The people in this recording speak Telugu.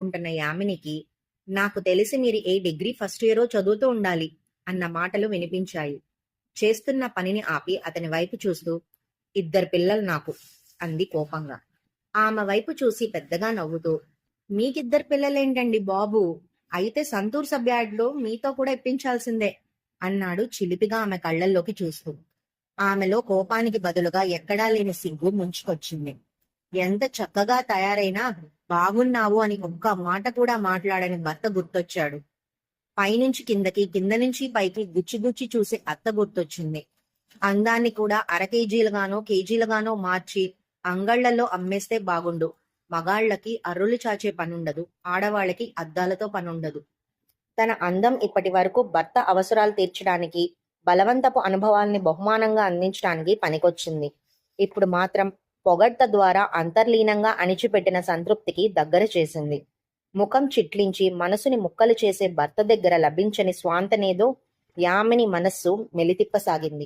ఉంటున్న యామినికి, నాకు తెలిసి మీరు ఏ డిగ్రీ ఫస్ట్ ఇయరో చదువుతూ ఉండాలి అన్న మాటలు వినిపించాయి. చేస్తున్న పనిని ఆపి అతని వైపు చూస్తూ, ఇద్దరు పిల్లలు నాకు అంది కోపంగా. ఆమె వైపు చూసి పెద్దగా నవ్వుతూ, మీకిద్దరు పిల్లలేంటండి బాబు, అయితే సంతూర్ సభ్యాడ్లో మీతో కూడా ఇప్పించాల్సిందే అన్నాడు చిలిపిగా ఆమె కళ్ళల్లోకి చూస్తూ. ఆమెలో కోపానికి బదులుగా ఎక్కడా లేని సిగ్గు ముంచుకొచ్చింది. ఎంత చక్కగా తయారైనా బాగున్నావు అని ఒక్క మాట కూడా మాట్లాడని భర్త గుర్తొచ్చాడు. పైనుంచి కిందకి, కింద నుంచి పైకి గుచ్చి గుచ్చి చూసే అత్త గుర్తొచ్చింది. అందాన్ని కూడా అర కేజీలుగానో కేజీలుగానో మార్చి అంగళ్లలో అమ్మేస్తే బాగుండు. మగాళ్లకి అర్రులు చాచే పనుండదు, ఆడవాళ్ళకి అద్దాలతో పనుండదు. తన అందం ఇప్పటి వరకు భర్త అవసరాలు తీర్చడానికి, బలవంతపు అనుభవాల్ని బహుమానంగా అందించడానికి పనికొచ్చింది. ఇప్పుడు మాత్రం పొగడ్త ద్వారా అంతర్లీనంగా అణిచిపెట్టిన సంతృప్తికి దగ్గర చేసింది. ముఖం చిట్లించి మనసుని ముక్కలు చేసే భర్త దగ్గర లభించని స్వాంతనేదో యామిని మనస్సు మెలితిప్పసాగింది.